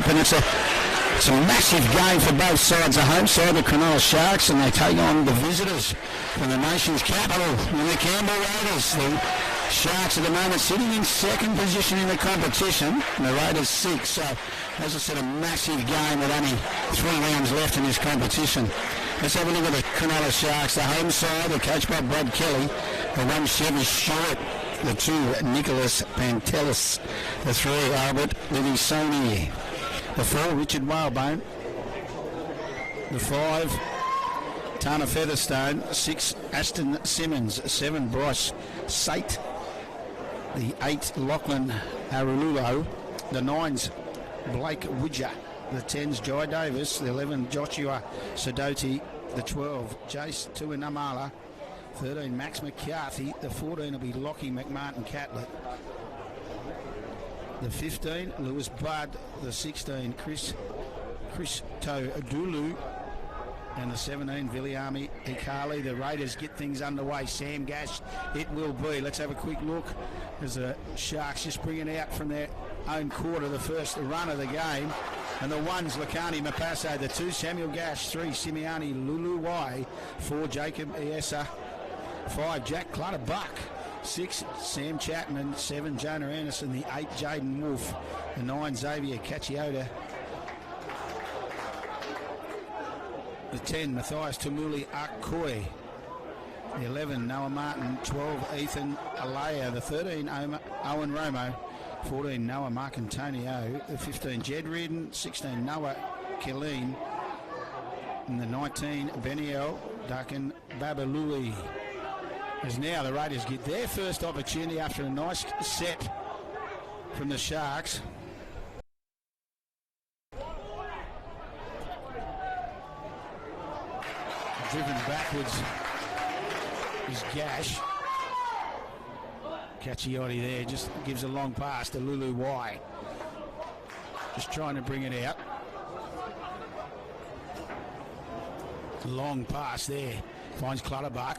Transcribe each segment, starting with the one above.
up, and it's a massive game for both sides. The home side, the Cronulla Sharks, and they take on the visitors from the nation's capital, and the Canberra Raiders. The Sharks at the moment sitting in second position in the competition, and the Raiders 6. So, as I said, a massive game with only 3 rounds left in this competition. Let's have a look at the Cronulla Sharks. The home side, they're coached by Brad Kelly. The 1 Chevy Stewart. The 2 Nicholas Pantelis. The 3 Albert Livisoni. The 4 Richard Whalebone. The 5 Tana Featherstone. 6 Aston Simmons. 7 Bryce Sate. The 8 Lachlan Arululo. The 9's Blake Widger. The 10's Jai Davis. The 11 Joshua Sidoti. The 12 Jace Tuinamala. 13 Max McCarthy. The 14 will be Lockie McMartin Catlett. The 15 Lewis Budd. The 16 Chris Todulu. And the 17 Viliami Ikali. The Raiders get things underway. Sam Gash it will be. Let's have a quick look as the Sharks just bring it out from their own quarter, the first run of the game. And the 1's Lakani Mapasso. The 2 Samuel Gash. 3 Simeone Luluwai. 4 Jacob Iesa. 5 Jack Clutterbuck. 6 Sam Chapman. 7 Jonah Anderson. The 8 Jaden Wolf. The 9 Xavier Cacciota. The 10 Matthias Tumuli Akoi. The 11 Noah Martin. 12 Ethan Alea. The 13 Owen Romo. 14 Noah Marcantonio. The 15 Jed Reardon. 16 Noah Killeen. And the 19 Beniel Duncan Babalui. As now the Raiders get their first opportunity after a nice set from the Sharks. Driven backwards is Gash. Caccioti there just gives a long pass to Lulu Y. Just trying to bring it out. Long pass there. Finds Clutterbuck.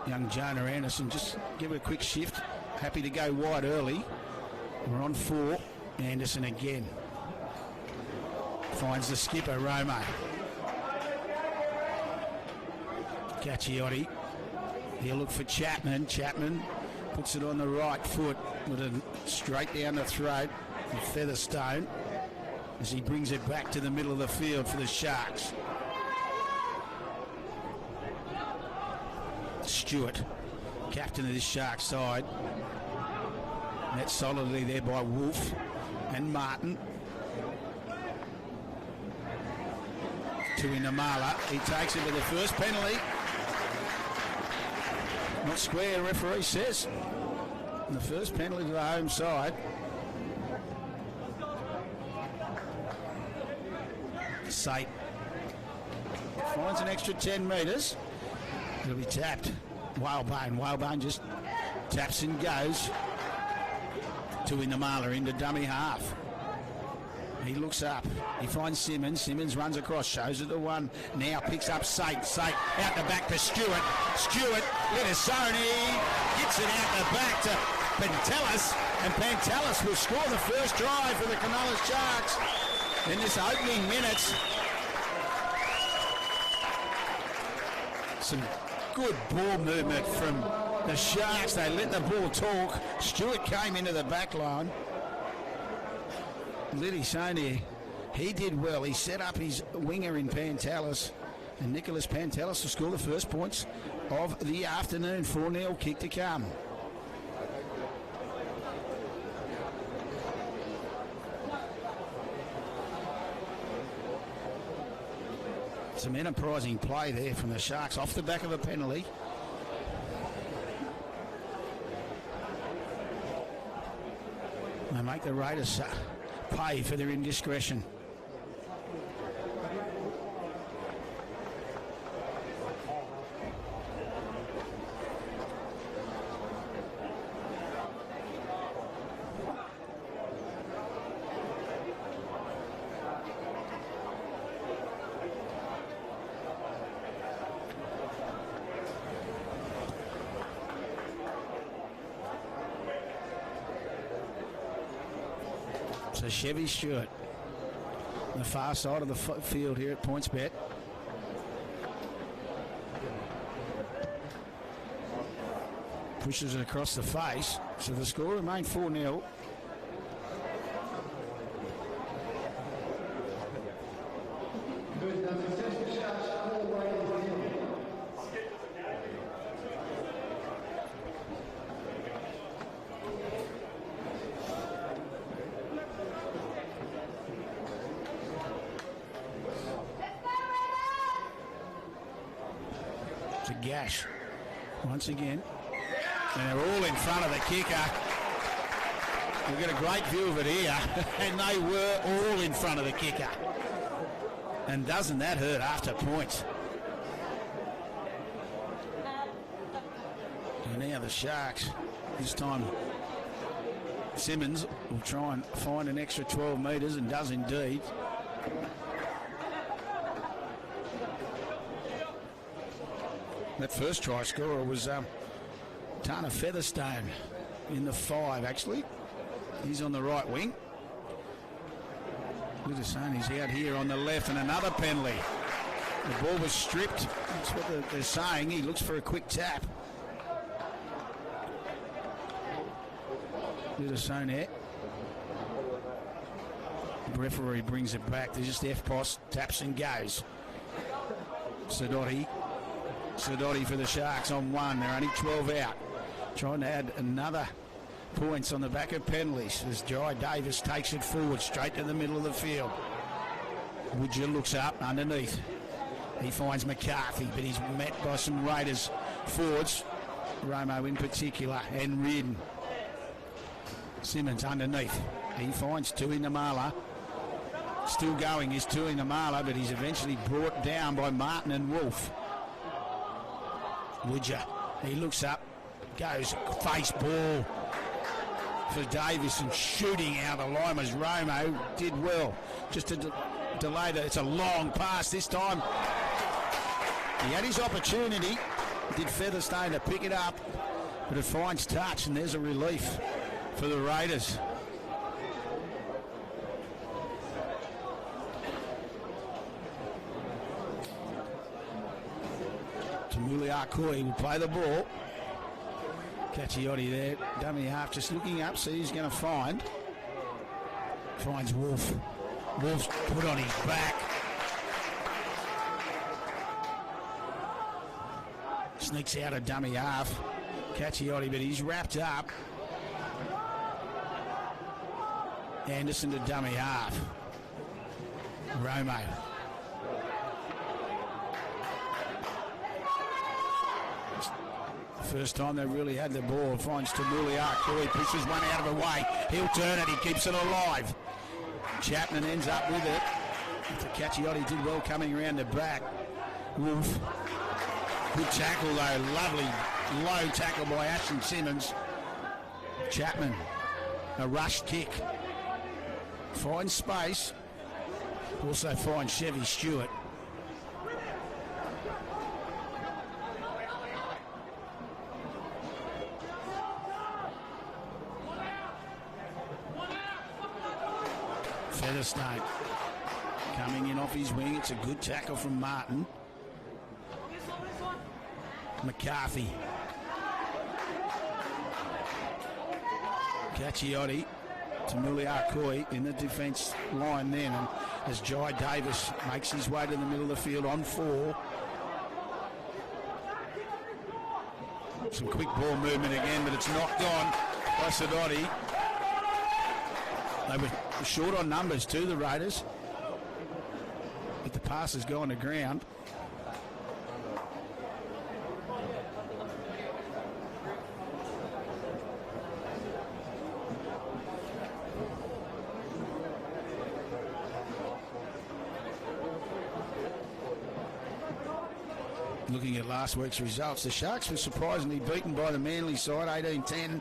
Young Jonah Anderson just give it a quick shift. Happy to go wide early. We're on 4. Anderson again. Finds the skipper, Romo. Caccioti. He'll look for Chapman. Chapman puts it on the right foot with it straight down the throat of Featherstone as he brings it back to the middle of the field for the Sharks. Stewart, captain of this Shark side. Met solidly there by Wolf and Martin. Tuinamala. He takes it with the first penalty. Not square, the referee says. And the first penalty to the home side. Sate finds an extra 10 metres. It'll be tapped. Whalebone. Whalebone just taps and goes. Tuinamala into dummy half. He looks up. He finds Simmons. Simmons runs across. Shows it to 1. Now picks up Sate. Sate out the back to Stewart. Stewart, Litisoni gets it out the back to Pantelis. And Pantelis will score the first try for the Cronulla Sharks in this opening minutes. Some good ball movement from the Sharks. They let the ball talk. Stewart came into the back line. Litisoni, he did well. He set up his winger in Pantelis, and Nicholas Pantelis will score the first points of the afternoon. 4-0 kick to come. Some enterprising play there from the Sharks off the back of a penalty. They make the Raiders pay for their indiscretion. So Chevy Stewart, on the far side of the field here at PointsBet. Pushes it across the face. So the score remained 4-0. It's a gash once again. And they're all in front of the kicker. We've got a great view of it here. And they were all in front of the kicker. And doesn't that hurt after points? And now the Sharks, this time Simmons will try and find an extra 12 metres and does indeed. That first try scorer was Tana Featherstone in the 5, actually. He's on the right wing. Littleson is out here on the left, and another penalty. The ball was stripped. That's what they're saying. He looks for a quick tap. Littleson there. The referee brings it back. There's just FPOS, taps and goes. Sidoti for the Sharks on 1. They're only 12 out. Trying to add another points on the back of penalties as Jai Davis takes it forward straight to the middle of the field. Woodger looks up underneath. He finds McCarthy, but he's met by some Raiders forwards, Romo in particular, and Reardon. Simmons underneath. He finds Tuinamala. Still going is Tuinamala, but he's eventually brought down by Martin and Wolf. Woodger, he looks up, goes face ball for Davis and shooting out the line as Romo did well. Just to delay that. It's a long pass this time. He had his opportunity. Did Featherstone to pick it up, but it finds touch, and there's a relief for the Raiders. Muliakui will play the ball. Cacchiotti there, dummy half, just looking up, see who's going to find. Finds Wolf. Wolf's put on his back. Sneaks out a dummy half. Cacchiotti, but he's wrapped up. Anderson to dummy half. Romo. First time they really had the ball. Finds Tamuliak. He pushes one out of the way. He'll turn it. He keeps it alive. Chapman ends up with it. Cacchiotti did well coming around the back. Wolf. Good tackle though. Lovely low tackle by Ashton Simmons. Chapman. A rush kick. Finds space. Also finds Chevy Stewart. Featherstone coming in off his wing. It's a good tackle from Martin. McCarthy. Cacchiotti to Muliakui in the defence line then. And as Jai Davis makes his way to the middle of the field on 4. Some quick ball movement again, but it's knocked on by Sidoti. They were short on numbers too, the Raiders. But the pass has gone to ground. Looking at last week's results, the Sharks were surprisingly beaten by the Manly side, 18-10.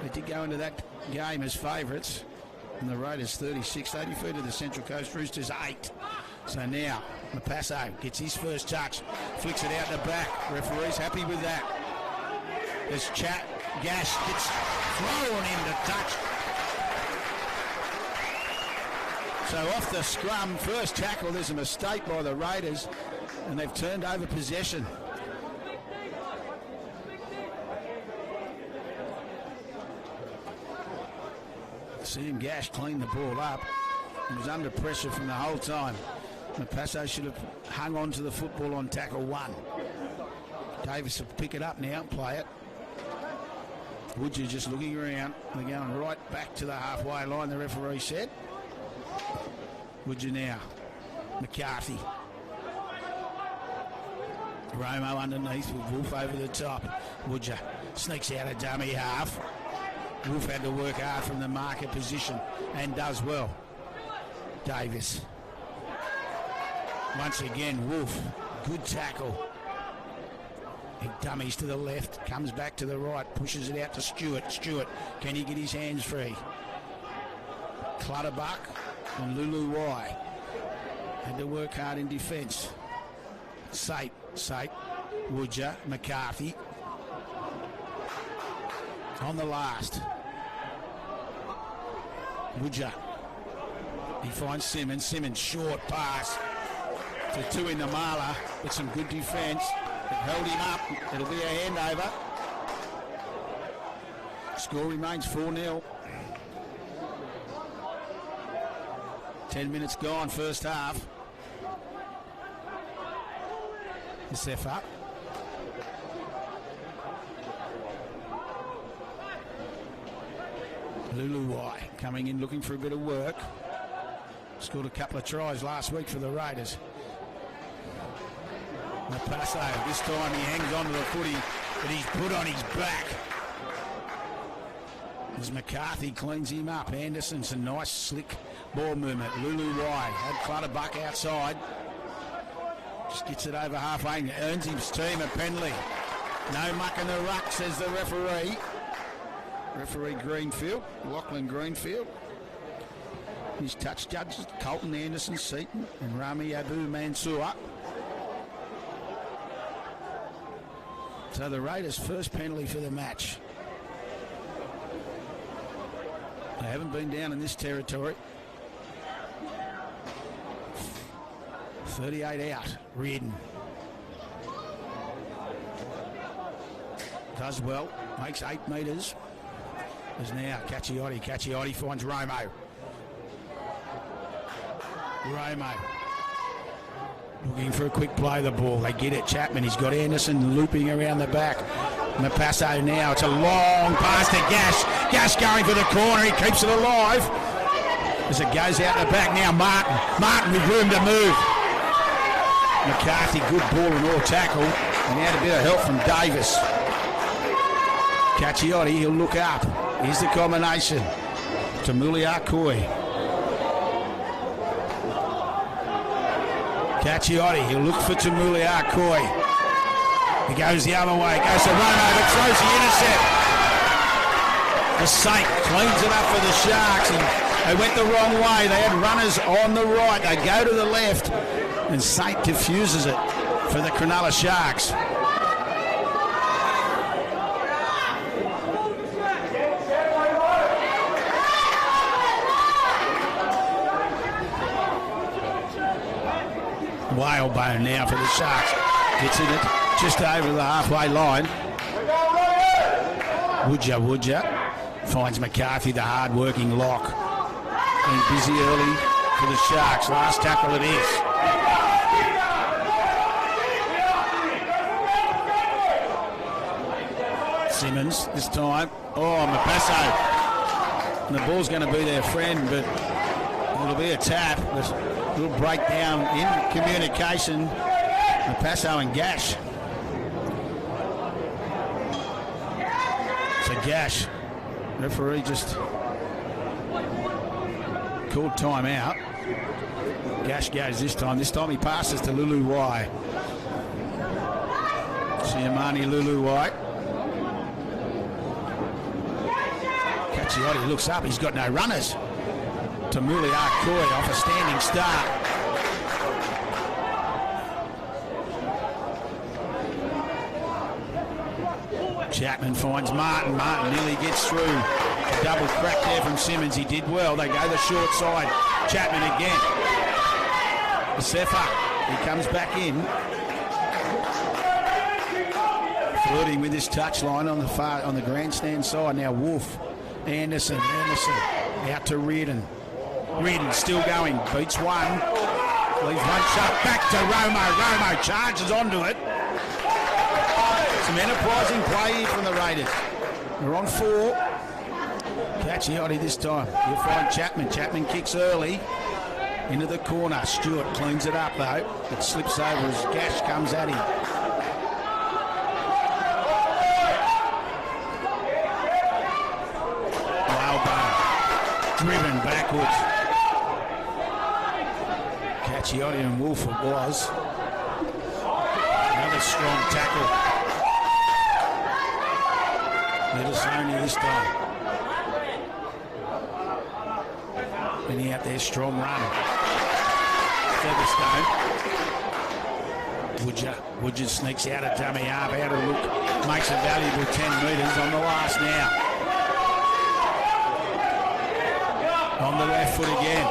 They did go into that game as favourites. And the Raiders 36. They defeated the Central Coast Roosters 8. So now Mapasso gets his first touch, flicks it out the back. Referee's happy with that. As Gash gets thrown into touch. So off the scrum, first tackle, there's a mistake by the Raiders, and they've turned over possession. Sam Gash cleaned the ball up. He was under pressure from the whole time. Mapasso should have hung on to the football on tackle 1. Davis will pick it up now and play it. Woodger just looking around. They're going right back to the halfway line, the referee said. Woodger now. McCarthy. Romo underneath with Wolf over the top. Woodger sneaks out a dummy half. Wolf had to work hard from the marker position and does well. Davis. Once again, Wolf. Good tackle. He dummies to the left, comes back to the right, pushes it out to Stewart. Stewart, can he get his hands free? Clutterbuck and Lulu Y. Had to work hard in defence. Sate, Woodger, McCarthy. On the last. Woodger. He finds Simmons. Simmons, short pass to 2 in the Marla with some good defence. It held him up. It'll be a handover. Score remains 4-0. 10 minutes gone, first half. Sef up. Lulu Y coming in looking for a bit of work. Scored a couple of tries last week for the Raiders. Mapasso, this time he hangs on to the footy, but he's put on his back. As McCarthy cleans him up. Anderson, some nice slick ball movement. Lulu Y had Clutterbuck outside. Just gets it over halfway, earns his team a penalty. No muck in the ruck, says the referee. Referee Greenfield, Lachlan Greenfield. His touch judges, Colton Anderson, Seaton, and Rami Abu Mansour. So the Raiders' first penalty for the match. They haven't been down in this territory. 38 out, Reardon. Does well, makes 8 metres. There's now Cacchiotti. Cacchiotti finds Romo. Romo looking for a quick play of the ball. They get it. Chapman, he's got Anderson looping around the back. Mapasso now. It's a long pass to Gash. Gash going for the corner. He keeps it alive. As it goes out the back now, Martin. Martin with room to move. McCarthy, good ball and all tackle. And he had a bit of help from Davis. Cacchiotti, he'll look up. Here's the combination. To Muliakoi. Cacchiotti, he'll look for Tamuliakoi. He goes the other way, goes to Romo, but throws the intercept. The Saint cleans it up for the Sharks, and they went the wrong way. They had runners on the right. They go to the left, and Saint diffuses it for the Cronulla Sharks. Whalebone now for the Sharks. Gets in it just over the halfway line. Woodger finds McCarthy, the hard-working lock. Been busy early for the Sharks. Last tackle it is. Simmons this time. Oh, Mapasso. And the ball's going to be their friend, but it'll be a tap. But a little breakdown in communication. Mapasso and Gash. So Gash, referee just called time out. Gash goes this time. This time he passes to Lulu Y. Siamani Lulu Y. Cacchiotti looks up. He's got no runners. Tamuliakoi off a standing start. Chapman finds Martin. Martin nearly gets through. A double crack there from Simmons. He did well. They go the short side. Chapman again. Sefa, he comes back in. Flirting with this touchline on the grandstand side. Now Wolf, Anderson out to Reardon. Reardon still going, beats one. Leaves one shot, back to Romo. Romo charges onto it. Some enterprising play here from the Raiders. They're on 4. Cacchiotti this time. You'll find Chapman. Chapman kicks early into the corner. Stewart cleans it up though. It slips over as Gash comes at him. Whalebone driven backwards. Cacchiotti and Wolf it was. Another strong tackle. Little Sony this time. Benny out there, strong run. Featherstone. Woodger sneaks out a dummy half, out of look. Makes a valuable 10 metres on the last now. On the left foot again.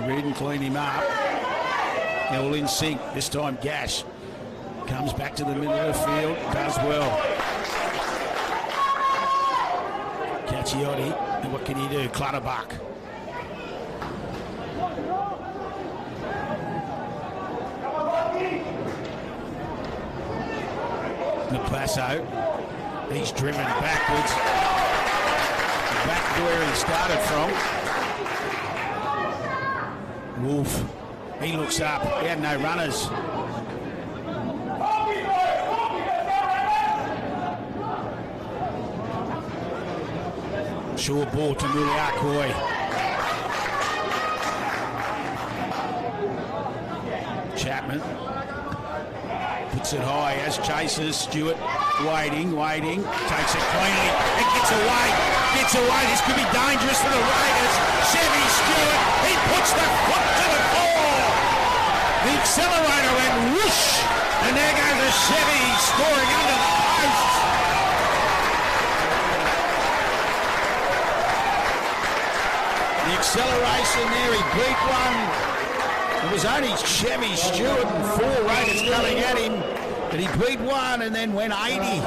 Reardon clean him up. All in sync. This time Gash comes back to the middle of the field. Does well. Cacchiotti. And what can he do? Clutterbuck. Naplasso. He's driven backwards. Back to where he started from. Wolf. He looks up. He had no runners. Short ball to Muliakoi. Chapman puts it high as chases. Stewart waiting. Takes it cleanly and gets away. This could be dangerous for the Raiders. Chevy Stewart. He puts the foot to the floor. The accelerator and whoosh. And there goes the Chevy scoring under the posts. The acceleration there, he beat one. It was only Chevy Stewart and 4 Raiders coming at him, but he beat one and then went 80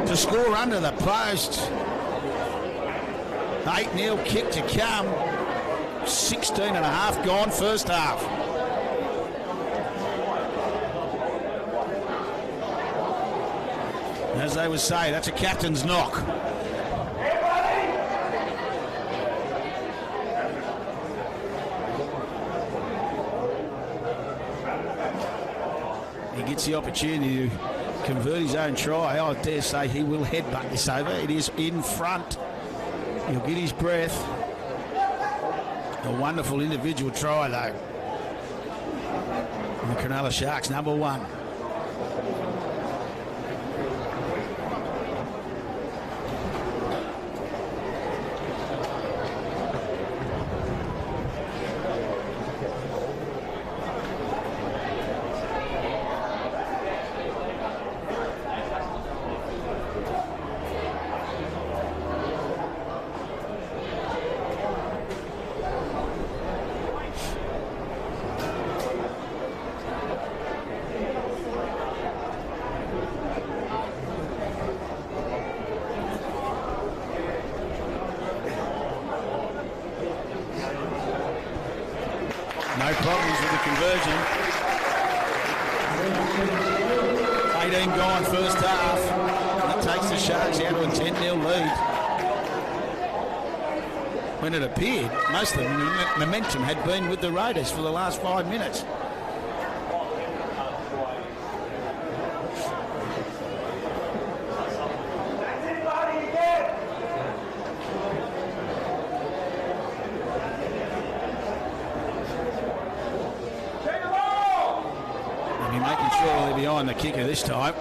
to score under the post. 8-0 kick to come. 16 and a half gone first half. As they would say, that's a captain's knock. He gets the opportunity to convert his own try. I dare say he will headbutt this over. It is in front. He'll get his breath. A wonderful individual try though. And the Cronulla Sharks, number 1. No problems with the conversion. 18 gone first half. That takes the Sharks out to a 10-0 lead. When it appeared, most of the momentum had been with the Raiders for the last 5 minutes. Behind the kicker this time.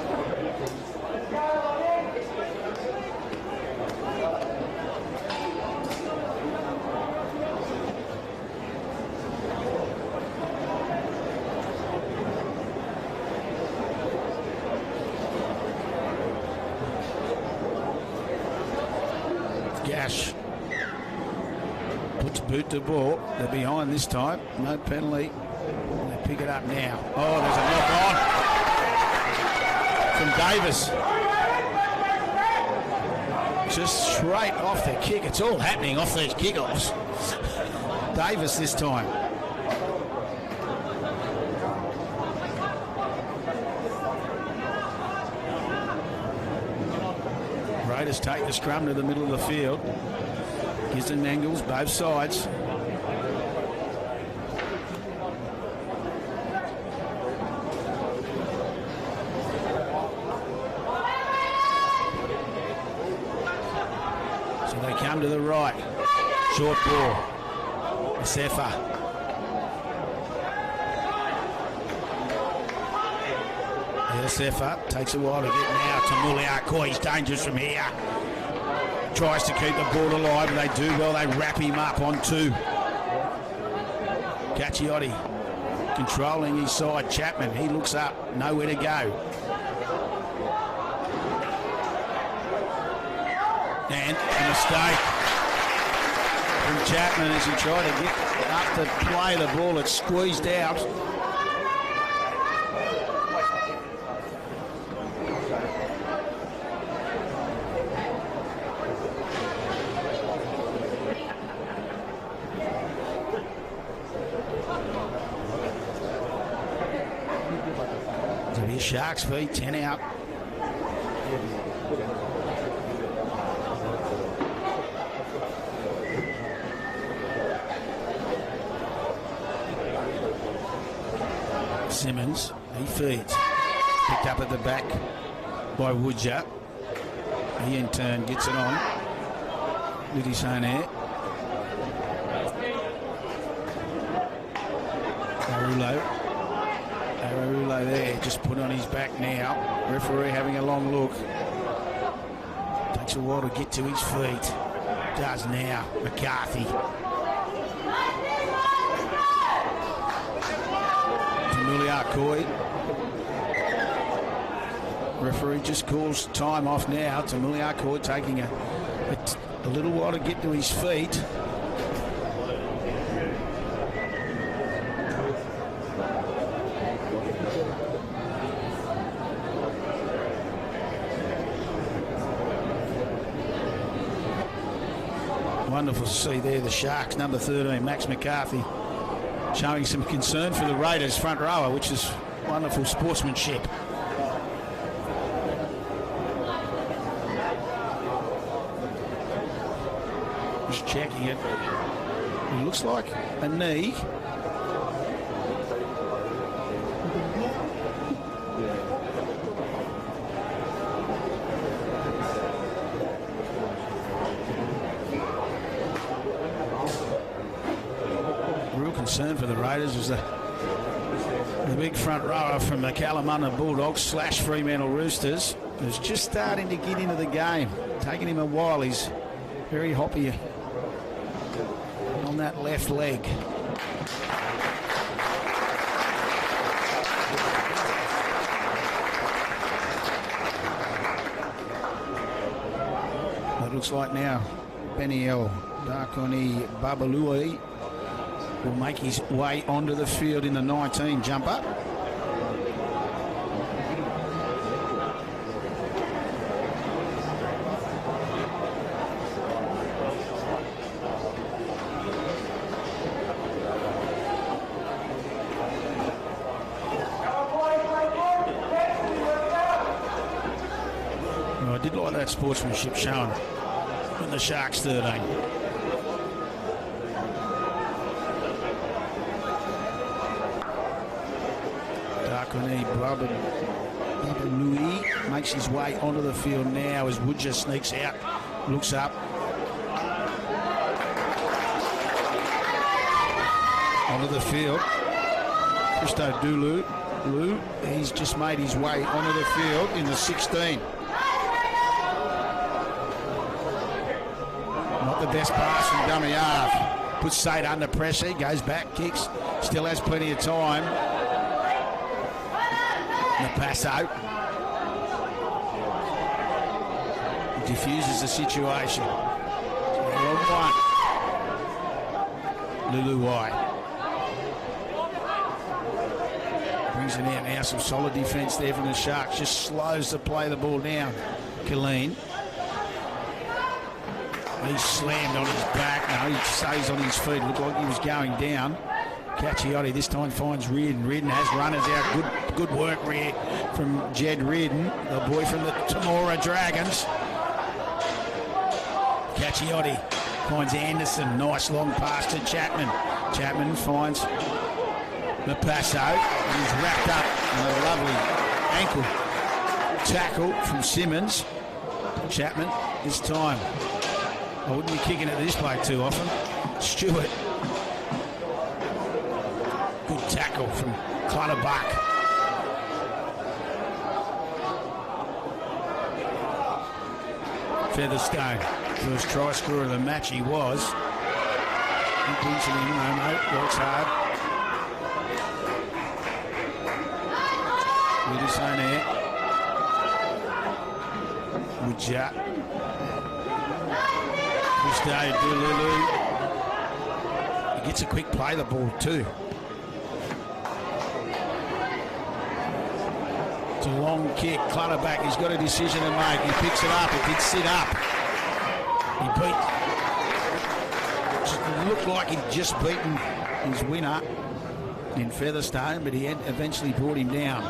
Gash Puts boot to ball. They're behind this time. No penalty. They pick it up now. Oh, there's a knock on from Davis. Just straight off the kick. It's all happening off these kickoffs. Davis this time. Raiders take the scrum to the middle of the field. Gives them angles, both sides. So they come to the right. Short ball. Sefa. Sefa takes a while to get now to Muliakoi. He's dangerous from here. Tries to keep the ball alive, and they do well. They wrap him up on 2. Cacchiotti controlling his side. Chapman, he looks up, nowhere to go. And a mistake from Chapman as he tried to get up to play the ball. It's squeezed out. Sharks feet, 10 out. Simmons, he feeds. Picked up at the back by Woodger. He in turn gets it on with his own air. Arulo there, just put on his back now. Referee having a long look. Takes a while to get to his feet. Does now. McCarthy. Tamuliakoi. Referee just calls time off now. Tamuliakoi taking a little while to get to his feet. Wonderful to see there the Sharks, number 13, Max McCarthy, showing some concern for the Raiders front rower, which is wonderful sportsmanship. Just checking it. It looks like a knee. Concern for the Raiders was the big front rower from the Kalamunda Bulldogs / Fremantle Roosters, who's just starting to get into the game. Taking him a while. He's very hoppy on that left leg. It looks like now Beniel Darkoni Babalui will make his way onto the field in the 19 jumper. Well, I did like that sportsmanship shown in the Sharks 13. Louis makes his way onto the field now as Woodger sneaks out, looks up. Onto the field. Christo Dulu, he's just made his way onto the field in the 16. Not the best pass from dummy half. Puts Sade under pressure, goes back, kicks, still has plenty of time. The pass out. Diffuses the situation. 1-1. Luluwai. Brings it out now. Some solid defence there from the Sharks. Just slows to play the ball down. Killeen. He's slammed on his back. No, he stays on his feet. Looked like he was going down. Cacchiotti this time finds Reardon. Reardon has runners out. Good work from Jed Reardon, the boy from the Temora Dragons. Cacchiotti finds Anderson. Nice long pass to Chapman. Chapman finds Mapasso. He's wrapped up in a lovely ankle tackle from Simmons. Chapman this time. I wouldn't be kicking at this play too often. Stewart. Good tackle from Clutterbuck. Featherstone. First try scorer of the match he was. He brings it in. No, works hard. With his own air. Woodja. Christo Dululu. He gets a quick play the ball too. It's a long kick. Clutterback, he's got a decision to make. He picks it up. It did sit up. He looked like he'd just beaten his winner in Featherstone, but he had eventually brought him down.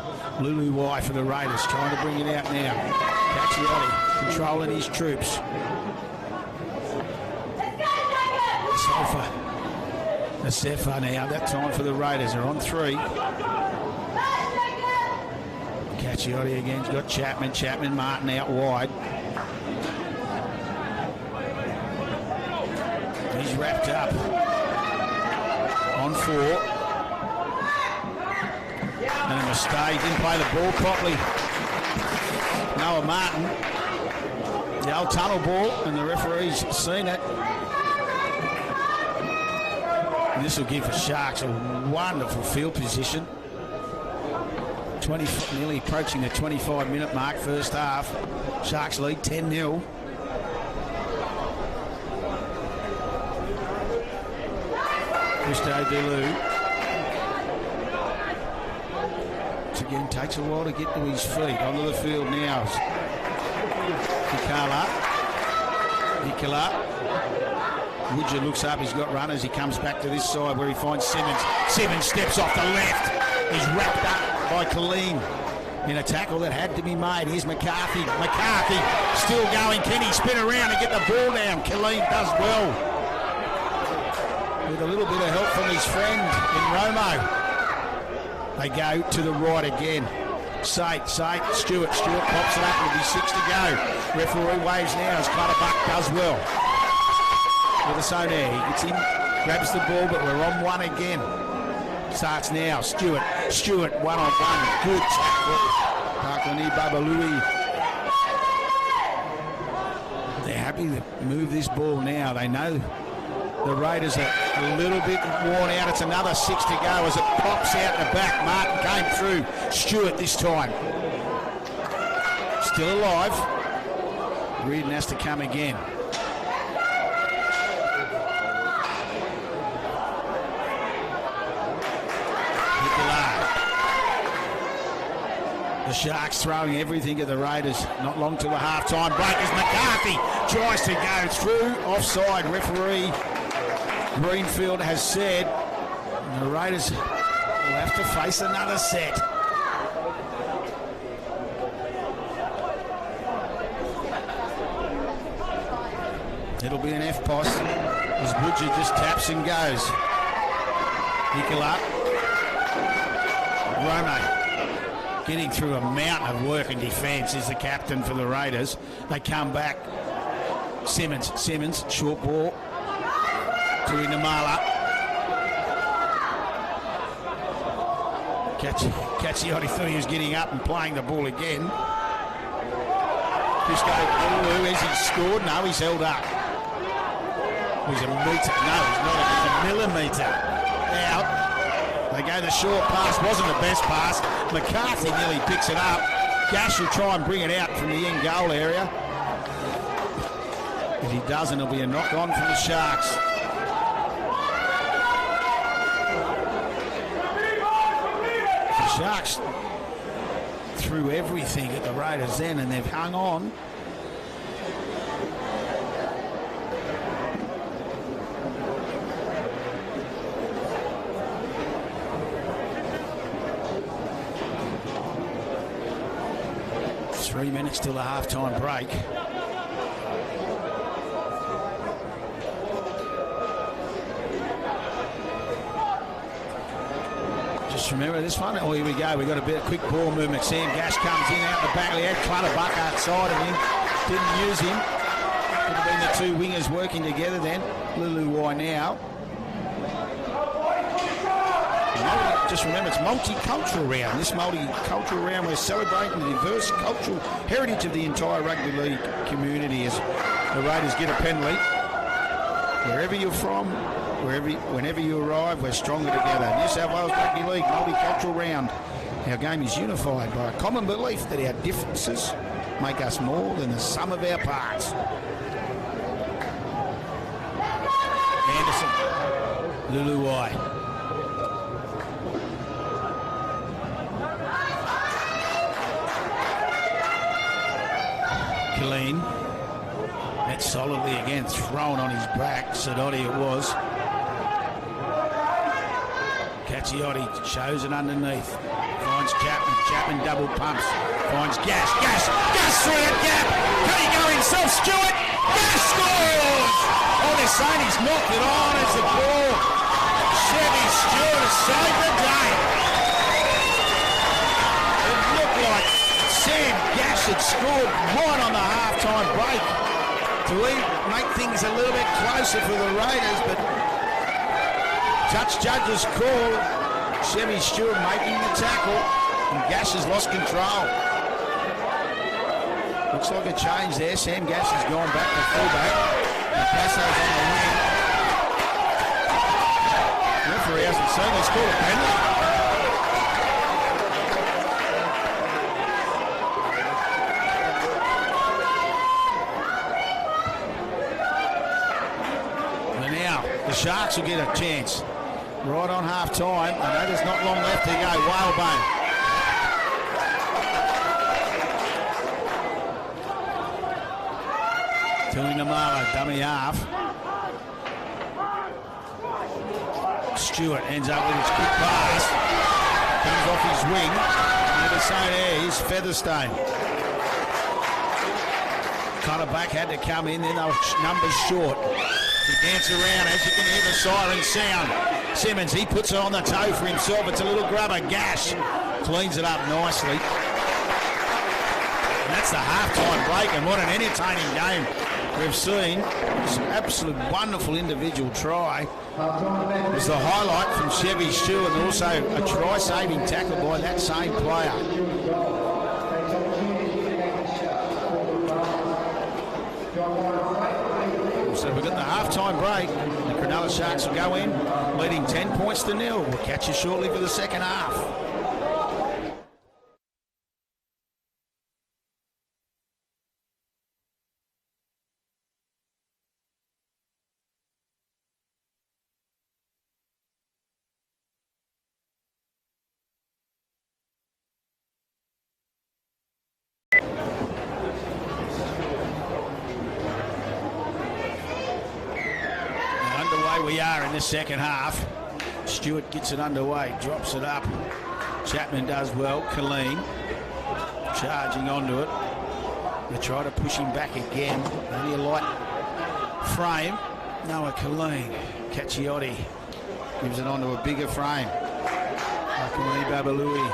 Luluwai for the Raiders, trying to bring it out now. Cacchiotti controlling his troops. Asefa now, that time for the Raiders. Are on 3. Cacchiotti again, he's got Chapman, Martin out wide. He's wrapped up on 4. And a mistake, didn't play the ball properly. Noah Martin, the old tunnel ball, and the referee's seen it. And this will give the Sharks a wonderful field position. Nearly approaching the 25-minute mark, first half. Sharks lead 10-0. Christo Delu. Again, takes a while to get to his feet. Onto the field now. Nicola. Woodger looks up. He's got runners. He comes back to this side where he finds Simmons. Simmons steps off the left. He's wrapped up by Killeen in a tackle that had to be made. Here's McCarthy. McCarthy still going. Can he spin around and get the ball down? Killeen does well. With a little bit of help from his friend in Romo. They go to the right again. Stewart pops it up. It'll be 6 to go. Referee waves now as Clutterbuck does well. With his own air. He gets in, grabs the ball, but we're on 1 again. Starts now. Stewart 1-on-1. Good tackle. Parklani Babalui. They're happy to move this ball now. They know the Raiders are a little bit worn out. It's another 6 to go as it pops out the back. Martin came through. Stewart this time. Still alive. Reardon has to come again. The Sharks throwing everything at the Raiders. Not long till the half-time break as McCarthy tries to go through. Offside. Referee Greenfield has said the Raiders will have to face another set. It'll be an F-post as Woodger just taps and goes. Nicola. Romo getting through a mountain of work and defence is the captain for the Raiders. They come back. Simmons, short ball to Inamala. Cacchiotti thought he was getting up and playing the ball again. Christo Dulu, has he scored? No, he's held up. He's a metre. No, he's not. He's a millimetre out. They go the short pass. Wasn't the best pass. McCarthy nearly picks it up. Gash will try and bring it out from the end goal area. If he doesn't, it'll be a knock-on from the Sharks. Sharks threw everything at the Raiders then, and they've hung on. Three minutes till the half-time break. Just remember this one. Oh, here we go. We've got a bit of quick ball movement. Sam Gash comes in out the back. He had Clutterbuck outside of him. Didn't use him. Could have been the two wingers working together then. Lulu now. Just remember, it's multicultural round. This multicultural round, we're celebrating the diverse cultural heritage of the entire rugby league community as the Raiders get a penalty. Wherever you're from, whenever you arrive, we're stronger together. New South Wales Rugby League multicultural round. Our game is unified by a common belief that our differences make us more than the sum of our parts. Anderson, Luluwai. Killeen, met solidly again, thrown on his back. Sidoti it was. Cacchiotti shows it underneath. Finds Chapman. Chapman double pumps. Finds Gash. Gash through that gap. Can he go himself? Stewart. Gash scores! Oh, they're saying he's knocked it on as the ball. Chevy Stewart has saved the day. It looked like Sam Gash had scored right on the half-time break to make things a little bit closer for the Raiders, but judge's call. Chevy Stewart making the tackle, and Gash has lost control. Looks like a change there. Sam Gash has gone back to fullback. And Passo's on the wing. The referee hasn't seen. They scored a penalty. The Sharks will get a chance. Right on half-time. I know there's not long left to go. Whalebone. Tuinamala, dummy half. Stewart ends up with his quick pass. Comes off his wing. Never saying there, here's Featherstone. Clutterbuck had to come in, then they were numbers short. He dance around as you can hear the siren sound. Simmons, he puts it on the toe for himself. It's a little grubber. Gash cleans it up nicely. And that's the half-time break, and what an entertaining game we've seen. Some absolute wonderful individual try. It was the highlight from Chevy Stewart, and also a try-saving tackle by that same player. So we've got the half-time break. The Cronulla Sharks will go in, leading 10 points to 0. We'll catch you shortly for the second half. We are in the second half. Stewart gets it underway, drops it up. Chapman does well. Killeen charging onto it. They try to push him back again. Only a light frame. Noah Killeen. Cacchiotti gives it onto a bigger frame. Akuni Babalui.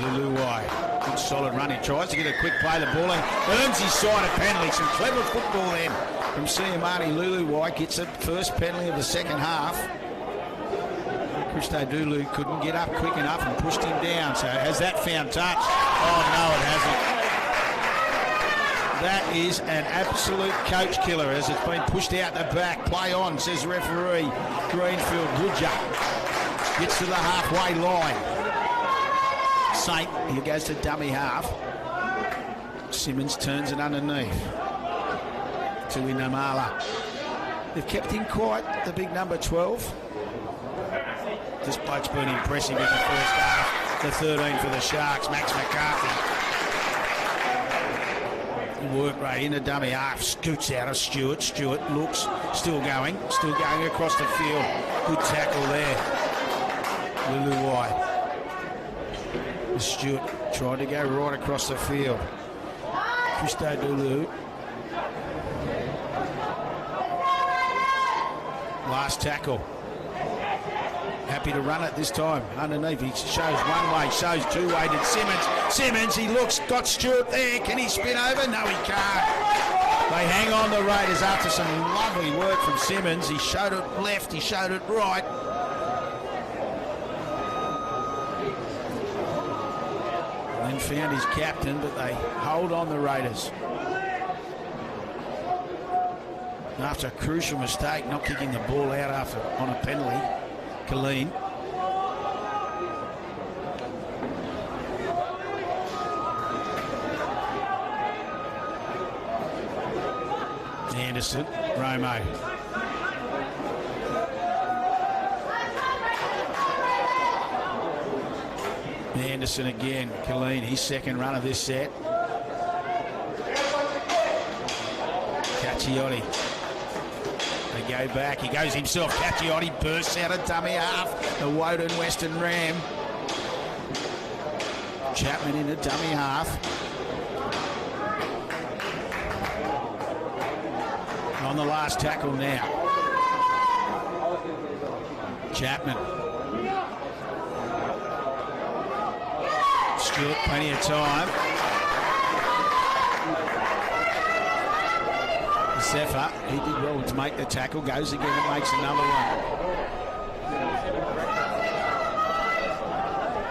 Luluwai. Good solid run. He tries to get a quick play. The ball in. Earns his side a penalty. Some clever football then from Siamani. Luluwai gets it. First penalty of the second half. Christo Dulu couldn't get up quick enough and pushed him down. So has that found touch? Oh, no, it hasn't. That is an absolute coach killer as it's been pushed out the back. Play on, says referee. Greenfield Woodger gets to the halfway line. Saint, here goes to dummy half. Simmons turns it underneath to Inamala. They've kept him quiet, the big number 12. This bloke's been impressive in the first half. The 13 for the Sharks, Max McCarthy. Work rate in a dummy half, scoots out of Stewart. Stewart looks, still going across the field. Good tackle there. Luluwai. Stewart tried to go right across the field. Christo Dulu. Last tackle. Happy to run it this time. Underneath, he shows one way, shows two-way to Simmons. Simmons, he looks, got Stewart there. Can he spin over? No, he can't. They hang on the Raiders after some lovely work from Simmons. He showed it left, he showed it right. And then found his captain, but they hold on the Raiders. After a crucial mistake, not kicking the ball out on a penalty. Colleen. Anderson, Romo. Anderson again, Colleen, his second run of this set. Cacchiotti. They go back, he goes himself, Cacchiotti bursts out a dummy half, the Woden Western Ram. Chapman in a dummy half. On the last tackle now. Chapman. Stewart, plenty of time. Sefa, he did well to make the tackle, goes again and makes another one.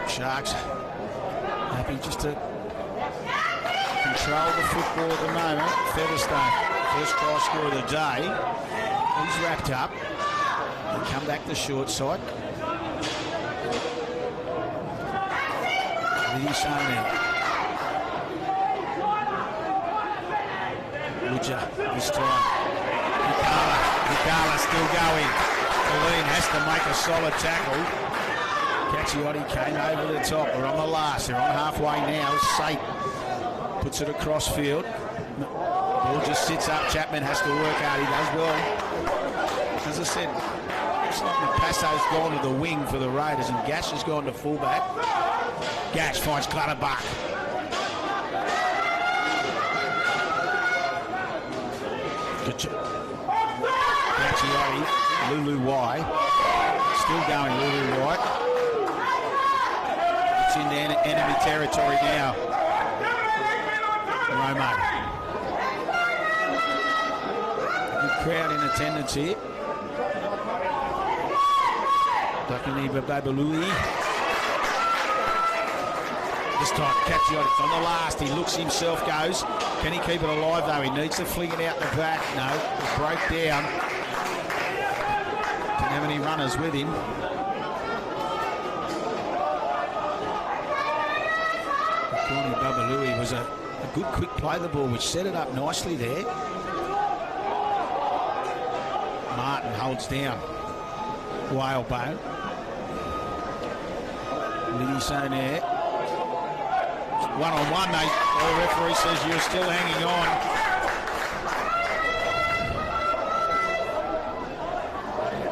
Sharks happy just to control the football at the moment. Featherstone, first try score of the day. He's wrapped up. They come back the short side. Liddy Sane. This time. Mikala still going. Colleen has to make a solid tackle. Cacchiotti came over the top. We're on the last. They're on halfway now. Sate puts it across field. Ball just sits up. Chapman has to work hard. He does well. As I said, it's like Passo's gone to the wing for the Raiders and Gash has gone to fullback. Gash finds Clutterbuck. Cacchiotti, Luluwai, still going Luluwai. It's in enemy territory now. Romo. Good crowd in attendance here. Dakaniba Babalui. This time Cacchiotti on the last, he looks himself, goes. Can he keep it alive though? He needs to fling it out the back. No, it broke down. Didn't have any runners with him. Corny Babalui was a good quick play the ball, which set it up nicely there. Martin holds down. Whalebone. Liddy Sonair. One-on-one, mate. The referee says you're still hanging on.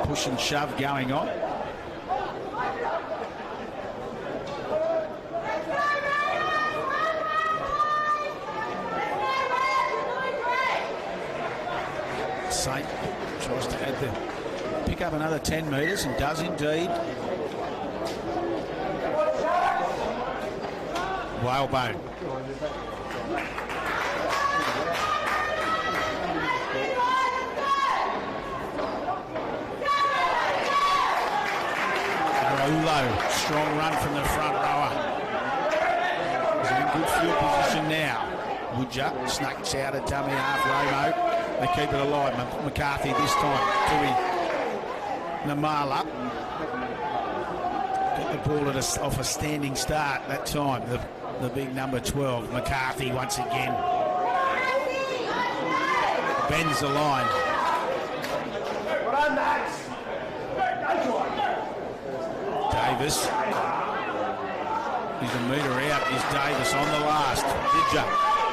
Push and shove going on. Saint tries to pick up another 10 metres and does indeed. Whalebone. Raulo, strong run from the front rower. He's in good field position now. Woodja snucks out a dummy half. Romo. They keep it alive. McCarthy this time. Tui Namala. Got the ball off a standing start that time. The big number 12, McCarthy once again. Bends the line. Davis. He's a metre out. Is Davis on the last.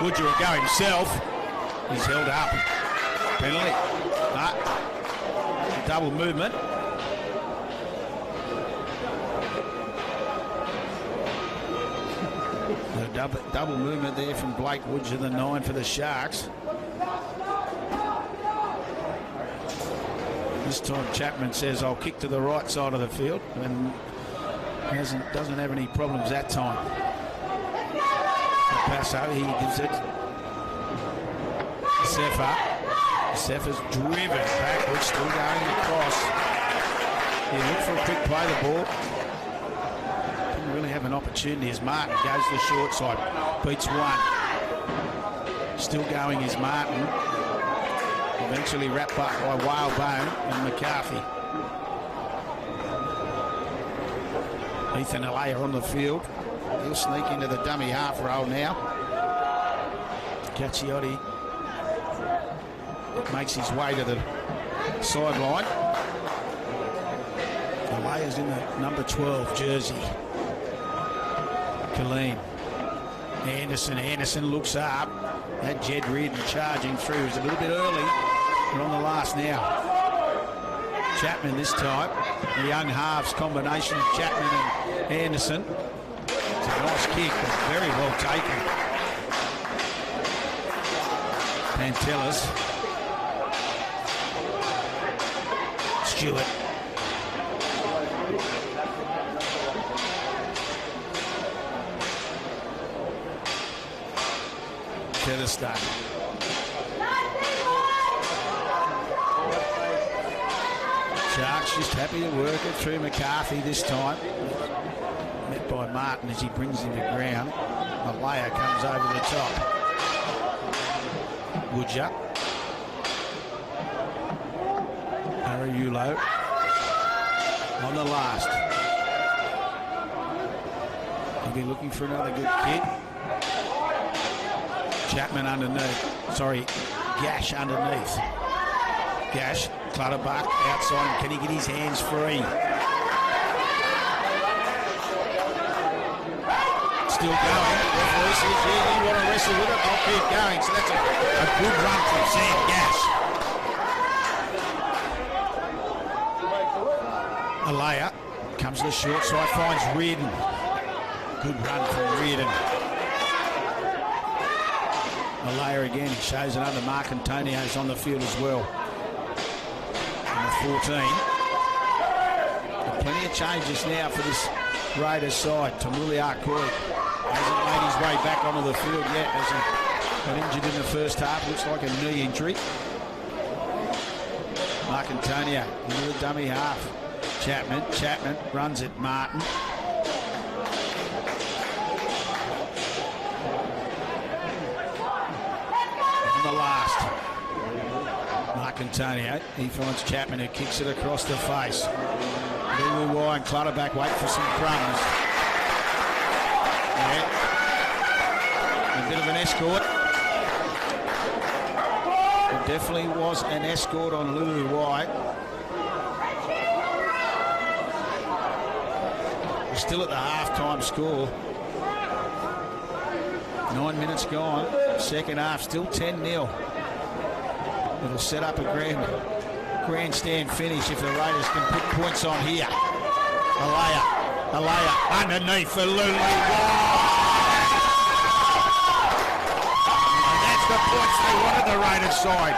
Woodger will go himself. He's held up. Penalty. Double movement. Double movement there from Blake Woodger, the 9 for the Sharks. This time Chapman says, I'll kick to the right side of the field, and doesn't have any problems that time. Passo, he gives it. Sefa's driven backwards, still going across. He looked for a quick play the ball. Didn't really have an opportunity as Martin goes to the short side. Beats one. Still going is Martin. Eventually wrapped up by Whalebone and McCarthy. Ethan Alea on the field. He'll sneak into the dummy half roll now. Cacchiotti makes his way to the sideline. Alea's in the number 12 jersey. Colleen. Anderson looks up. That Jed Reardon charging through is a little bit early. We're on the last now. Chapman this time. The young halves combination of Chapman and Anderson. It's a nice kick, but very well taken. Pantelis. Stewart. Featherstone. Sharks just happy to work it through McCarthy this time. Met by Martin as he brings him to ground. Alea comes over the top. Woodger. Ariulo on the last. He'll be looking for another good kick. Chapman underneath. Sorry, Gash underneath. Gash, Clutterbuck outside. Can he get his hands free? Still going. Referee says, yeah, you want to wrestle with it? I'll keep going. So that's a good run from Sam Gash. Alea comes to the short side, finds Reardon. Good run from Reardon. Alea again, he shows it under Mark Antonio's on the field as well. Number 14. And plenty of changes now for this Raiders side. Tamuli Arkoi hasn't made his way back onto the field yet as he got injured in the first half. Looks like a knee injury. Mark Antonio into the dummy half. Chapman runs it. Martin. On the last. Mark Antonio. He finds Chapman who kicks it across the face. Lulu and Clutterback wait for some crumbs. Yeah. A bit of an escort. There definitely was an escort on Lulu White. We're still at the half-time score. 9 minutes gone. Second half, still 10-0. It'll set up a grandstand finish if the Raiders can put points on here. Alea underneath for Lulu White. And that's the points they wanted the Raiders side.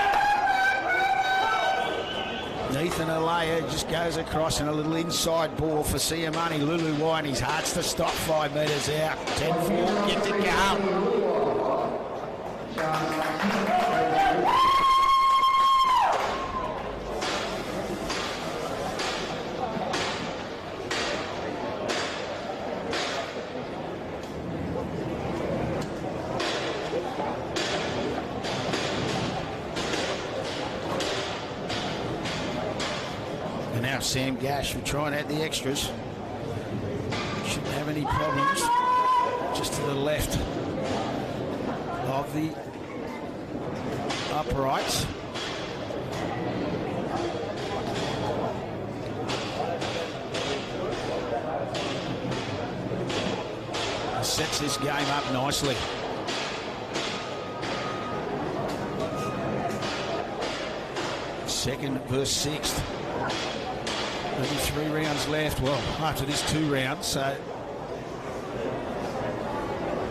Ethan Alea just goes across and a little inside ball for Siamani. Lulu White, his heart's to stop 5 metres out. 10-4, get to go. Sam Gash will try and add the extras. Shouldn't have any problems. Just to the left of the uprights. sets this game up nicely. Second versus sixth. Only 3 rounds left. Well, after this 2 rounds, so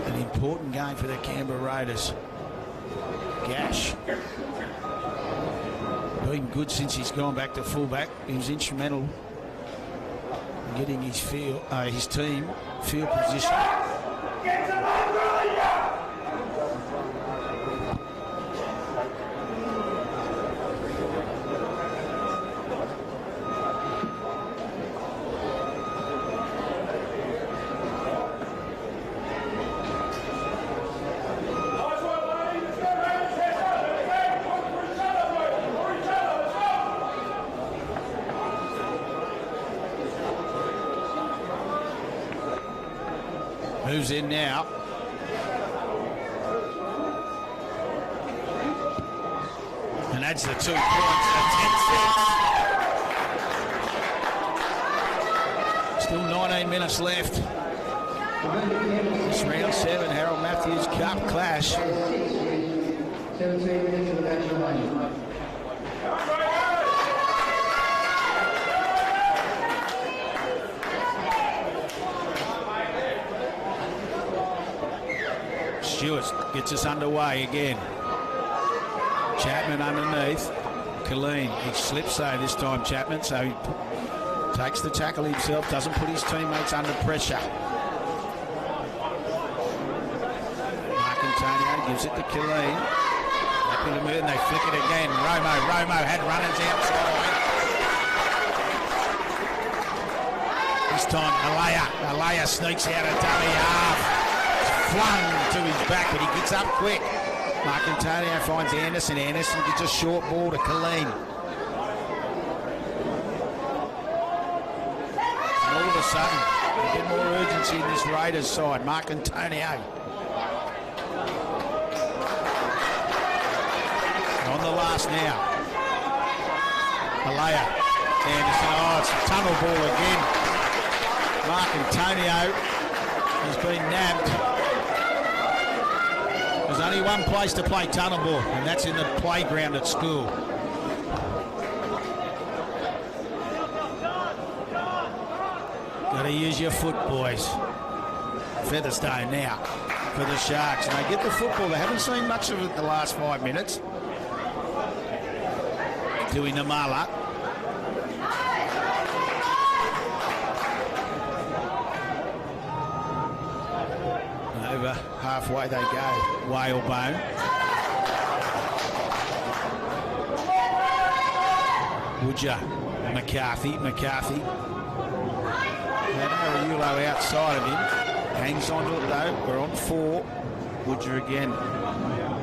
an important game for the Canberra Raiders. Gash been good since he's gone back to fullback. He was instrumental in getting his team field position. Moves in now. And adds the 2 points. Still 19 minutes left. This round 7 Harold Matthews Cup clash. 17 minutes of the match remaining. Stewart gets us underway again. Chapman underneath. Colleen, he slips though this time, Chapman, so he takes the tackle himself, doesn't put his teammates under pressure. Marcantonio gives it to Colleen. Happy to move, and they flick it again. Romo had runners outside. This time, Alea sneaks out a dummy half. Flung to his back, but he gets up quick. Marcantonio finds Anderson. Anderson gets a short ball to Colleen. And all of a sudden, we get more urgency in this Raiders side. Marcantonio. On the last now. Alea. Anderson. Oh, it's a tunnel ball again. Marcantonio has been nabbed. There's only one place to play tunnel ball, and that's in the playground at school. Got to use your foot, boys. Featherstone now for the Sharks. And they get the football. They haven't seen much of it the last 5 minutes. Tui Namala. Over halfway they go. Whalebone. Woodger. McCarthy. Ariulo outside of him. Hangs onto it though. We're on 4. Woodger again.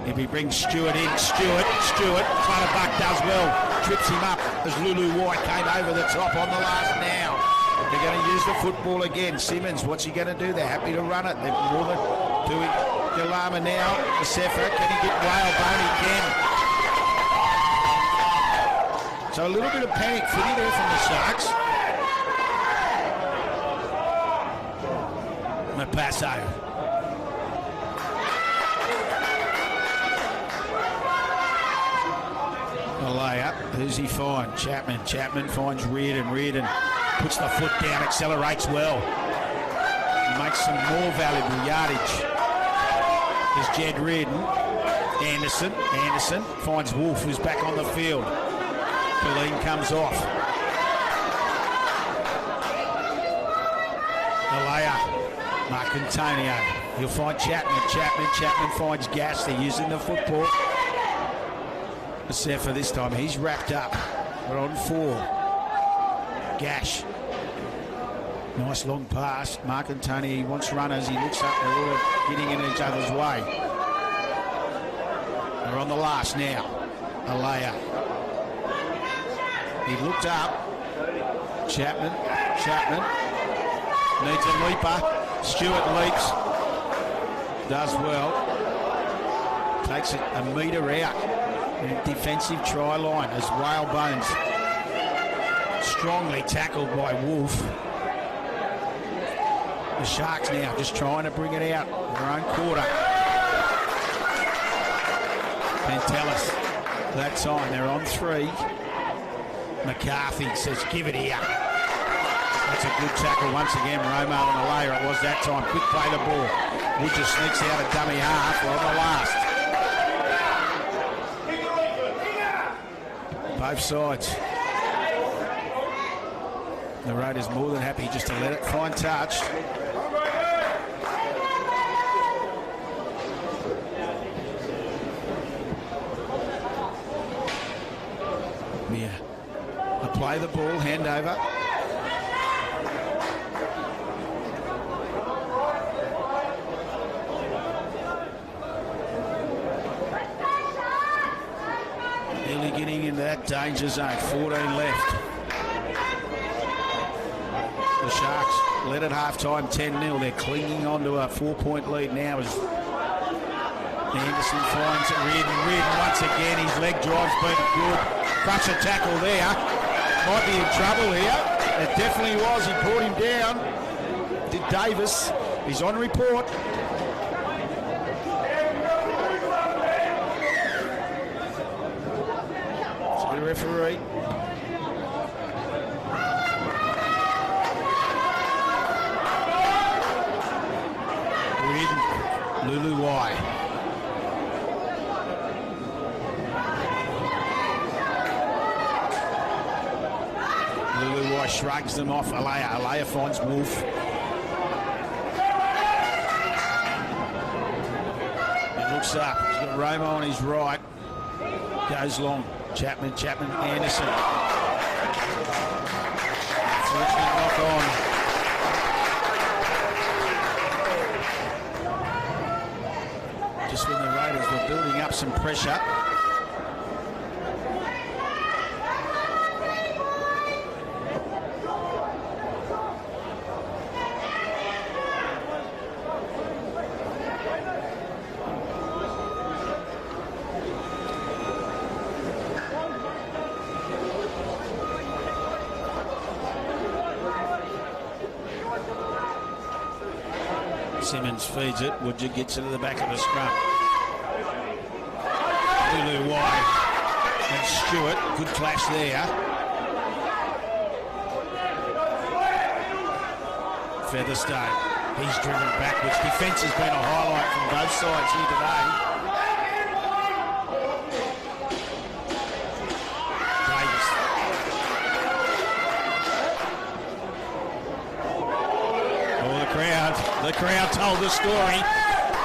If he brings Stewart in. Stewart. Clutterbuck does well. Trips him up as Lulu White came over the top on the last now. They're going to use the football again. Simmons, what's he going to do? They're happy to run it. They're more than doing Galama now. Sefer, can he get Whalebone again? So a little bit of panic footy there from the Sharks. Mapasso. Alea, who's he find? Chapman finds Reardon. Puts the foot down, accelerates well. Makes some more valuable yardage. There's Jed Reardon. Anderson finds Wolf, who's back on the field. Colleen comes off. Alea. Marcantonio. He'll find Chapman finds Gas. They're using the football. Sefer this time, he's wrapped up. We're on 4. Gash. Nice long pass. Marcantonio, he wants runners. He looks up. They're all getting in each other's way. They're on the last now. Alea. He looked up. Chapman. Needs a leaper. Stewart leaps. Does well. Takes it a metre out. Defensive try line as Whalebone's strongly tackled by Wolf. The Sharks now just trying to bring it out their own quarter. Pantelis, that time they're on 3. McCarthy says, give it here. That's a good tackle once again. Romo and Alea, it was that time. Quick play the ball. Wood just sneaks out a dummy half on the last. Both sides. The Raiders more than happy just to let it find touch. Yeah. They play the ball, hand over. Nearly getting into that danger zone. 14 left. The Sharks led at half-time 10-0. They're clinging on to a 4-point lead now as Anderson finds it. Reardon once again. His leg drive's been good. Crusher tackle there. Might be in trouble here. It definitely was. He brought him down. Did Davis. He's on report. So the referee. Lulu Y. Lulu Y shrugs them off. Alea finds Wolf. He looks up. He's got Romo on his right. Goes long. Chapman, Anderson. Fortunate knock on. Just when the Raiders were building up some pressure. Simmons feeds it. Woodger gets it to the back of the scrum. Lulu wide. And Stewart, good clash there. Featherstone, he's driven backwards. Defence has been a highlight from both sides here today. Davis. Oh, the crowd told the story.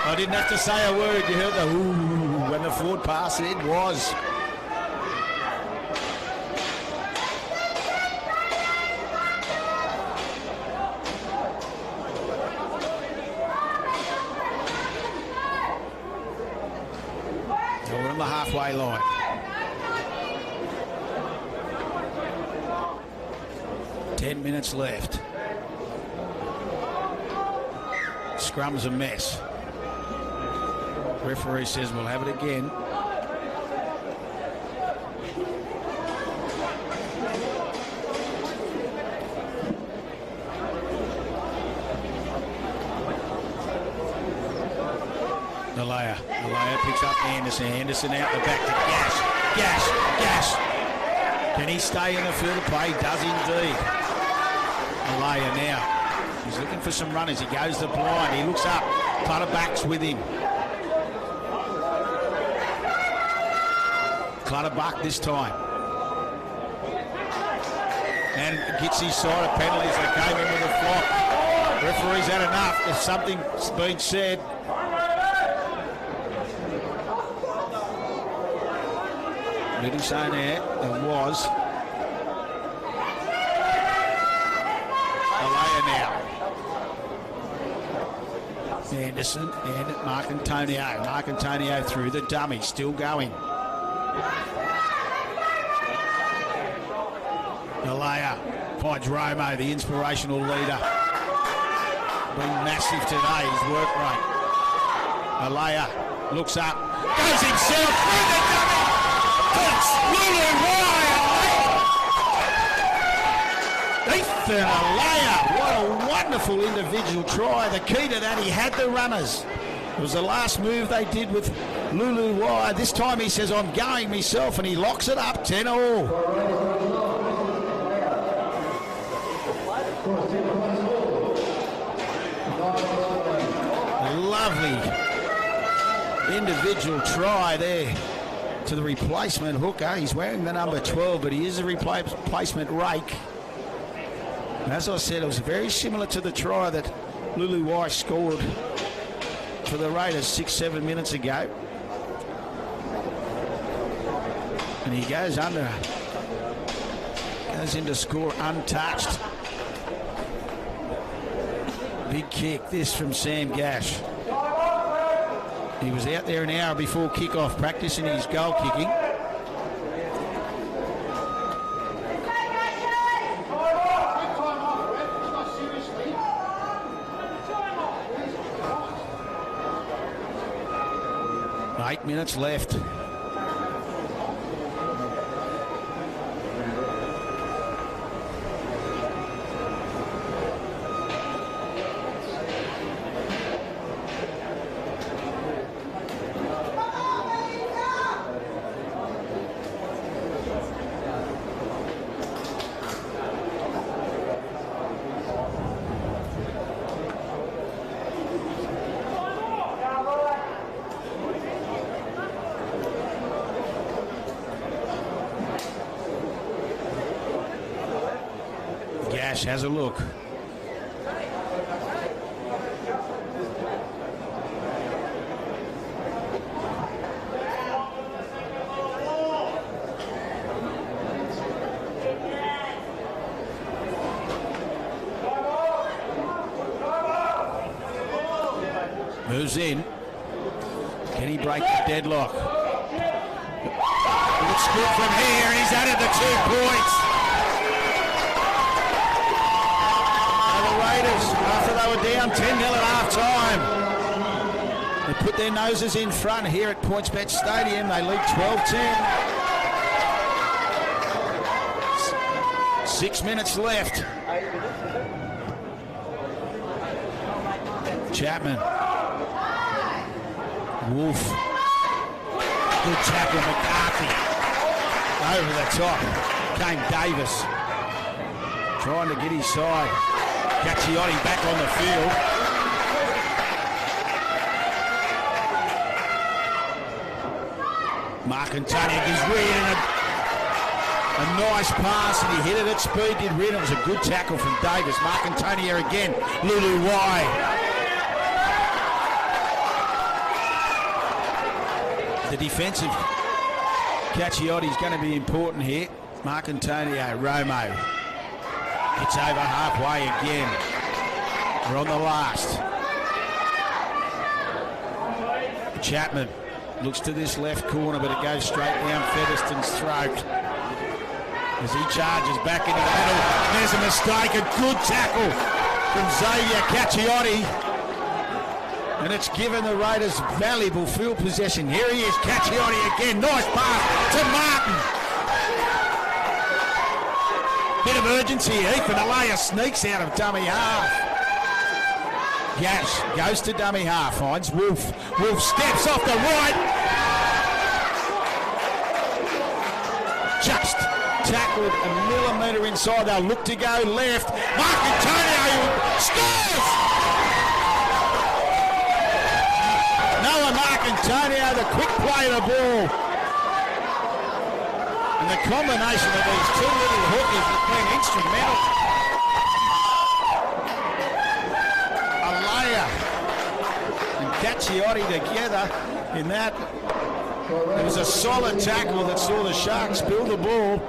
I didn't have to say a word. You heard the ooh when the forward pass it was. We're on the halfway line. Ten minutes left. Scrum's a mess. Referee says we'll have it again. Alea picks up Anderson out the back to Gash. Can he stay in the field of play? Does indeed. Alea now. He's looking for some runners. He goes to blind. He looks up. Clutterbuck's with him. Clutterbuck this time. And gets his side of penalties. They came in with a flop. Referee's had enough. If something's been said. Little saying there, it was. Alea now. Anderson and Marcantonio through the dummy, still going. Alea finds Romo, the inspirational leader. Been massive today, his work rate. Alea looks up, goes himself through the dummy. It's Lulu Wire. Ethan Alea, what a wonderful individual try. The key to that, he had the runners. It was the last move they did with Lulu Wire. This time he says, I'm going myself, and he locks it up 10-all. Lovely individual try there to the replacement hooker. He's wearing the number 12, but he is a replacement rake. And as I said, it was very similar to the try that Lulu Wire scored for the Raiders 6-7 minutes ago. And he goes into score untouched. Big kick, this from Sam Gash. He was out there an hour before kick-off practicing his goal kicking. Eight minutes left. Has a look. Moves in. Can he break the deadlock? Looks good from here. He's added the 2 points. After they were down 10-0 at half-time, they put their noses in front here at PointsBet Stadium. They lead 12-10. 6 minutes left. Chapman. Wolf. Good tackle, McCarthy. Over the top came Davis. Trying to get his side. Cacchiotti back on the field. Mark Antonio gives Reid a nice pass, and he hit it at speed, did Reid. It was a good tackle from Davis. Mark Antonio again. Lulu Y. The defensive Cacchiotti is going to be important here. Mark Antonio, Romo. It's over halfway again. We're on the last. Chapman looks to this left corner, but it goes straight down Featherston's throat as he charges back into the middle. There's a mistake, a good tackle from Xavier Cacchiotti, and it's given the Raiders valuable field possession. Here he is, Cacchiotti again. Nice pass to Martin. Bit of urgency. Ethan Alea sneaks out of dummy half. Gash goes to dummy half, finds Wolf. Wolf steps off the right. Just tackled a millimetre inside. They'll look to go left. Mark Antonio scores! Noah Mark Antonio, the quick play of the ball. And the combination of these two little hookers has been instrumental. Alea and Cacchiotti together in that. It was a solid tackle that saw the Sharks spill the ball.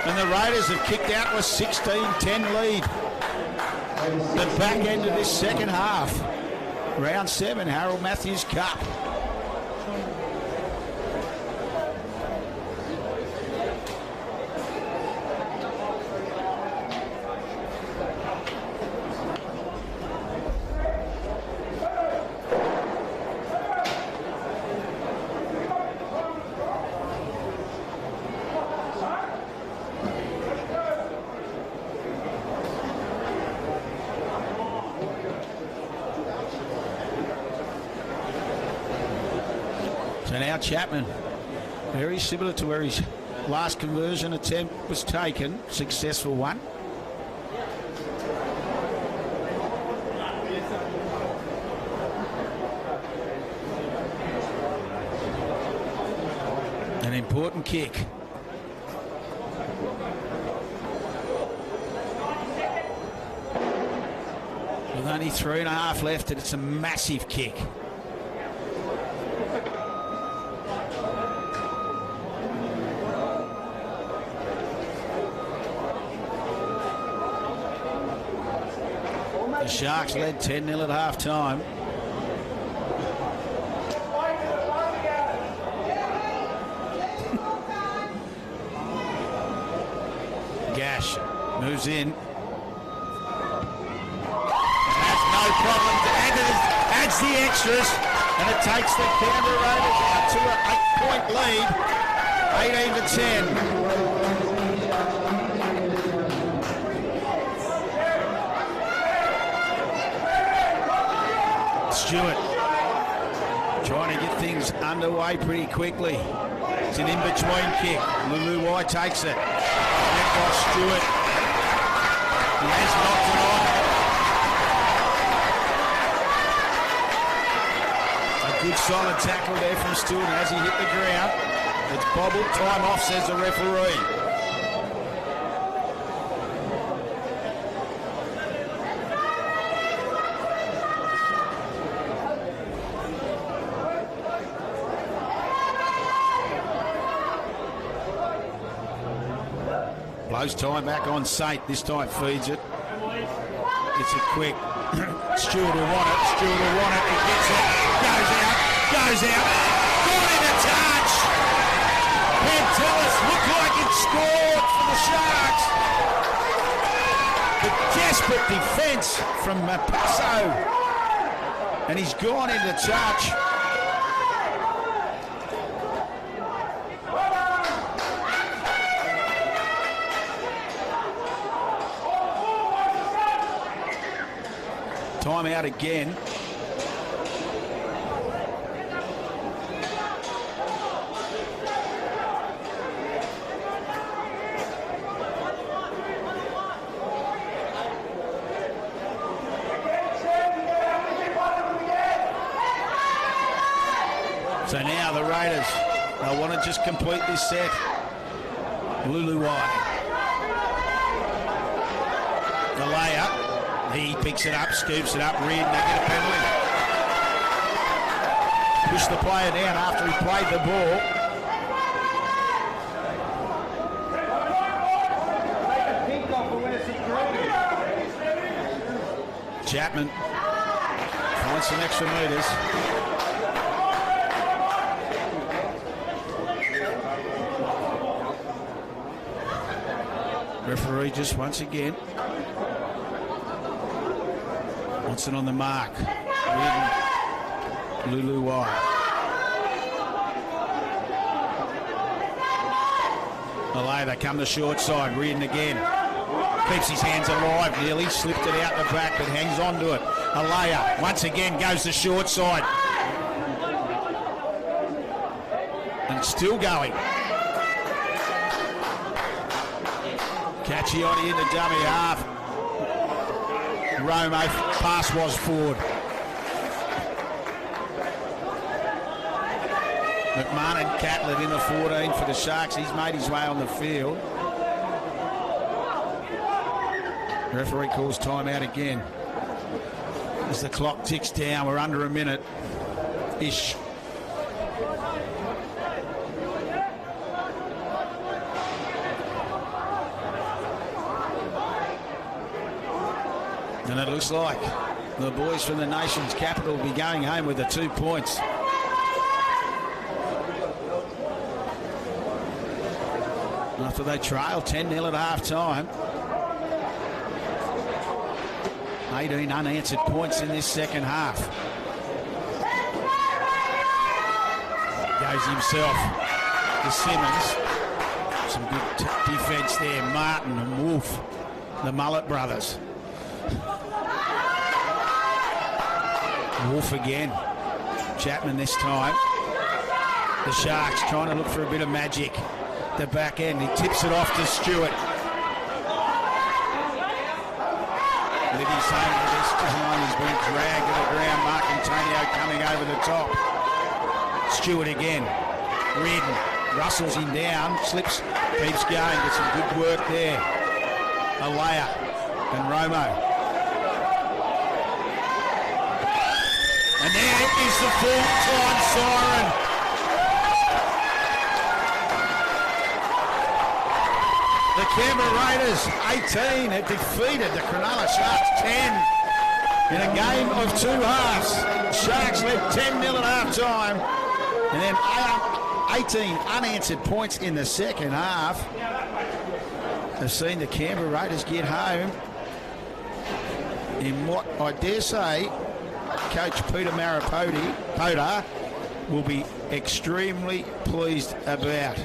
And the Raiders have kicked out with 16-10 lead. The back end of this second half. Round 7, Harold Matthews Cup. So now Chapman, very similar to where his last conversion attempt was taken, successful one. An important kick. With only 3.5 left, and it's a massive kick. The Sharks led 10-0 at half-time. Gash moves in. Has no problem. Adds the extras, and it takes the Canberra Raiders out to an 8-point lead, 18-10. Stewart trying to get things underway pretty quickly. It's an in-between kick. Lulu takes it. Met by Stewart. He has knocked it on. A good solid tackle there from Stewart as he hit the ground. It's bobbled. Time off, says the referee. Blows time back on Saint. This time feeds it. Gets it quick. Stewart will want it. Stewart will want it. He gets it. Goes out. Goes out. Got in a touch. Pantelis looked like it scored for the Sharks. The desperate defence from Passo. And he's gone into touch. Time out again. So now the Raiders, they want to just complete this set. Luluwai. The layup. He picks it up, scoops it up, Reed, and they get a penalty. Push the player down after he played the ball. Chapman finds some extra metres. Referee just once again wants it on the mark. Lulu White. Malay, they come the short side. Reardon again. Keeps his hands alive nearly. Slipped it out the back, but hangs on to it. Alea once again goes the short side. And it's still going. Caccioni in the dummy half. Romo pass was forward. McMahon Catlett in the 14 for the Sharks. He's made his way on the field. Referee calls timeout again. As the clock ticks down, we're under a minute-ish. And it looks like the boys from the nation's capital will be going home with the 2 points. After they trail 10-0 at half-time. 18 unanswered points in this second half. Goes himself to Simmons. Some good defence there. Martin and Wolf, the Mullet brothers. Wolf again. Chapman this time. The Sharks trying to look for a bit of magic. The back end, he tips it off to Stewart. Libby's home to this time. He's been dragged to the ground. Mark Antonio coming over the top. Stewart again. Reardon rustles him down, slips, keeps going. Gets some good work there. Alea and Romo. And there is the full-time siren. The Canberra Raiders, 18, have defeated the Cronulla Sharks 10 in a game of two halves. Sharks led 10-0 at half-time, and then 18 unanswered points in the second half. Have seen the Canberra Raiders get home in what I dare say Coach Peter Maripota will be extremely pleased about.